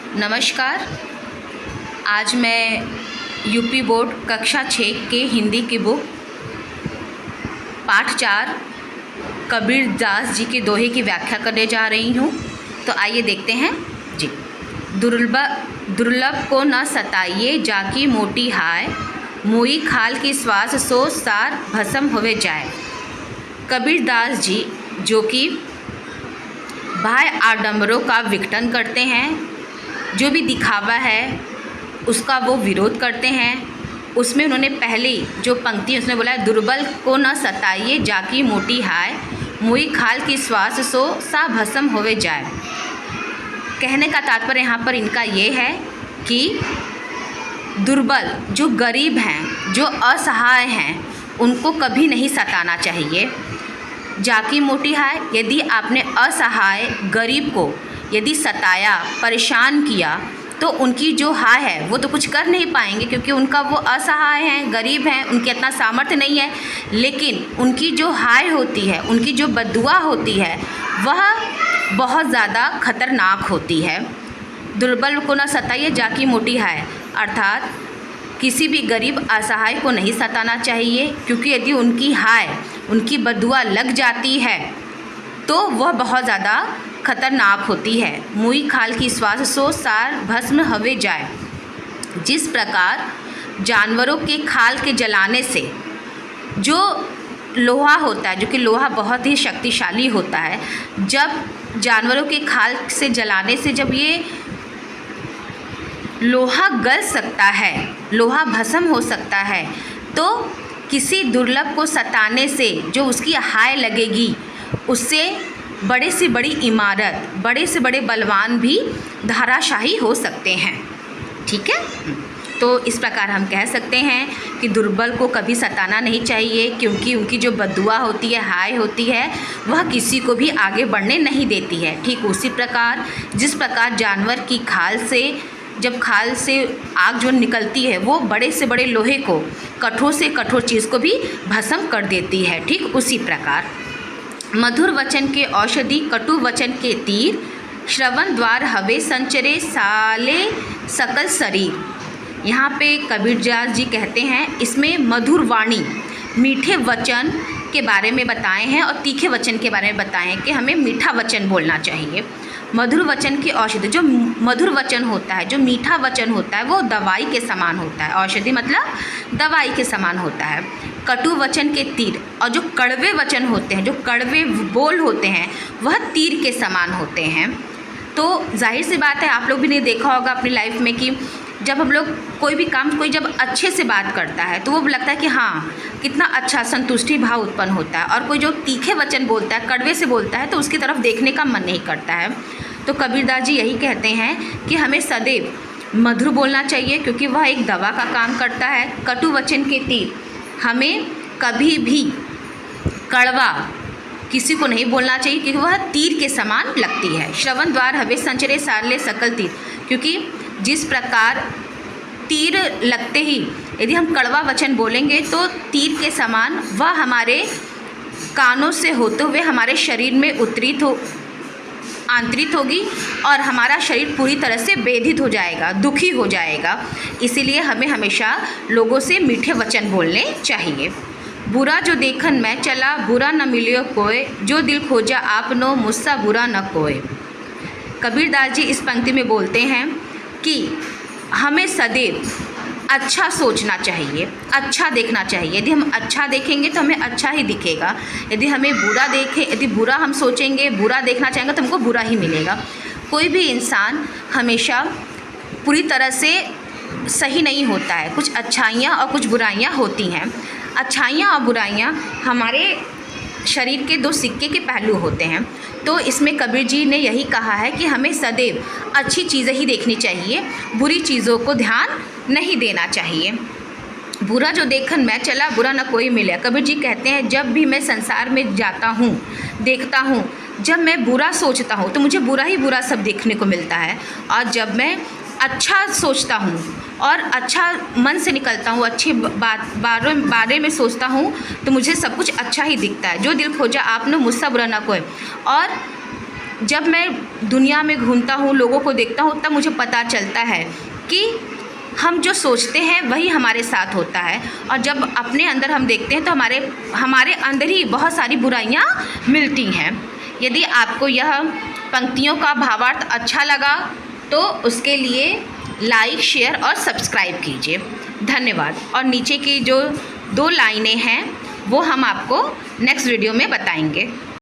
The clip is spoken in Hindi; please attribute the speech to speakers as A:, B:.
A: नमस्कार। आज मैं यूपी बोर्ड कक्षा 6 के हिंदी की बुक पाठ 4 कबीर दास जी के दोहे की व्याख्या करने जा रही हूँ। तो आइए देखते हैं जी। दुर्लभ को न सताइए जाकी मोटी हाय, मोई खाल की श्वास सो सार भस्म होवे जाए। कबीर दास जी जो कि बाह्य आडंबरों का विघटन करते हैं, जो भी दिखावा है उसका वो विरोध करते हैं। उसमें उन्होंने पहली जो पंक्ति उसमें बोला है, दुर्बल को न सताइए जाकी मोटी हाय, मुई खाल की श्वास सो सा भस्म होवे जाए। कहने का तात्पर्य यहाँ पर इनका ये है कि दुर्बल जो गरीब हैं, जो असहाय हैं, उनको कभी नहीं सताना चाहिए। जाकी मोटी हाय, यदि आपने असहाय गरीब को यदि सताया, परेशान किया, तो उनकी जो हाय है वो तो कुछ कर नहीं पाएंगे, क्योंकि उनका वो असहाय हैं, गरीब हैं, उनके इतना सामर्थ्य नहीं है। लेकिन उनकी जो हाय होती है, उनकी जो बद्दुआ होती है, वह बहुत ज़्यादा खतरनाक होती है। दुर्बल को न सताइए जाकी मोटी हाय, अर्थात किसी भी गरीब असहाय को नहीं सताना चाहिए, क्योंकि यदि उनकी हाय, उनकी बद्दुआ लग जाती है तो वह बहुत ज़्यादा खतरनाक होती है। मुई खाल की श्वास सो सार भस्म हवे जाए। जिस प्रकार जानवरों के खाल के जलाने से जो लोहा होता है, जो कि लोहा बहुत ही शक्तिशाली होता है, जब जानवरों के खाल से जलाने से जब ये लोहा गल सकता है, लोहा भस्म हो सकता है, तो किसी दुर्लभ को सताने से जो उसकी हाय लगेगी, उससे बड़े से बड़ी इमारत, बड़े से बड़े बलवान भी धाराशाही हो सकते हैं। ठीक है, तो इस प्रकार हम कह सकते हैं कि दुर्बल को कभी सताना नहीं चाहिए, क्योंकि उनकी जो बद्दुआ होती है, हाय होती है, वह किसी को भी आगे बढ़ने नहीं देती है। ठीक उसी प्रकार जिस प्रकार जानवर की खाल से, जब खाल से आग जो निकलती है, वो बड़े से बड़े लोहे को, कठोर से कठोर चीज़ को भी भस्म कर देती है, ठीक उसी प्रकार मधुर वचन के औषधि, कटु वचन के तीर, श्रवण द्वार हवे संचरे साले सकल शरीर। यहाँ पे कबीर दास जी कहते हैं, इसमें मधुर वाणी, मीठे वचन के बारे में बताए हैं और तीखे वचन के बारे में बताए हैं कि हमें मीठा वचन बोलना चाहिए। मधुर वचन की औषधि, जो मधुर वचन होता है, जो मीठा वचन होता है, वो दवाई के समान होता है। औषधि मतलब दवाई के समान होता है। कटु वचन के तीर, और जो कड़वे वचन होते हैं, जो कड़वे बोल होते हैं, वह तीर के समान होते हैं। तो जाहिर सी बात है, आप लोग भी ने देखा होगा अपनी लाइफ में कि जब हम लोग कोई भी काम, कोई जब अच्छे से बात करता है तो वो लगता है कि हाँ कितना अच्छा, संतुष्टि भाव उत्पन्न होता है। और कोई जो तीखे वचन बोलता है, कड़वे से बोलता है, तो उसकी तरफ देखने का मन नहीं करता है। तो कबीरदास जी यही कहते हैं कि हमें सदैव मधुर बोलना चाहिए, क्योंकि वह एक दवा का काम करता है। कटु वचन के तीर, हमें कभी भी कड़वा किसी को नहीं बोलना चाहिए, क्योंकि वह तीर के समान लगती है। श्रवण द्वार हवे संचरे साले सकल तीर, क्योंकि जिस प्रकार तीर लगते ही यदि हम कड़वा वचन बोलेंगे तो तीर के समान वह हमारे कानों से होते हुए हमारे शरीर में आंतरित होगी और हमारा शरीर पूरी तरह से बेधित हो जाएगा, दुखी हो जाएगा। इसीलिए हमें हमेशा लोगों से मीठे वचन बोलने चाहिए। बुरा जो देखन मैं चला, बुरा न मिलियो कोय, जो दिल खोजा आपनो मुझसा बुरा न कोय। कबीरदास जी इस पंक्ति में बोलते हैं कि हमें सदैव अच्छा सोचना चाहिए, अच्छा देखना चाहिए। यदि हम अच्छा देखेंगे तो हमें अच्छा ही दिखेगा। यदि हमें बुरा देखें, यदि बुरा हम सोचेंगे, बुरा देखना चाहेंगे, तो हमको बुरा ही मिलेगा। कोई भी इंसान हमेशा पूरी तरह से सही नहीं होता है, कुछ अच्छाइयाँ और कुछ बुराइयाँ होती हैं। अच्छाइयाँ और बुराइयाँ हमारे शरीर के दो सिक्के के पहलू होते हैं। तो इसमें कबीर जी ने यही कहा है कि हमें सदैव अच्छी चीज़ें ही देखनी चाहिए, बुरी चीज़ों को ध्यान नहीं देना चाहिए। बुरा जो देखन मैं चला, बुरा न कोई मिले। कबीर जी कहते हैं, जब भी मैं संसार में जाता हूँ, देखता हूँ, जब मैं बुरा सोचता हूँ तो मुझे बुरा ही बुरा सब देखने को मिलता है, और जब मैं अच्छा सोचता हूँ और अच्छा मन से निकलता हूँ, अच्छी बारे में सोचता हूँ, तो मुझे सब कुछ अच्छा ही दिखता है। जो दिल खोजा आपने मुझसे बुरा ना कोई। और जब मैं दुनिया में घूमता हूँ, लोगों को देखता हूँ, तब मुझे पता चलता है कि हम जो सोचते हैं वही हमारे साथ होता है। और जब अपने अंदर हम देखते हैं तो हमारे अंदर ही बहुत सारी बुराइयां मिलती हैं। यदि आपको यह पंक्तियों का भावार्थ अच्छा लगा तो उसके लिए लाइक, शेयर और सब्सक्राइब कीजिए। धन्यवाद। और नीचे की जो 2 लाइनें हैं वो हम आपको नेक्स्ट वीडियो में बताएंगे।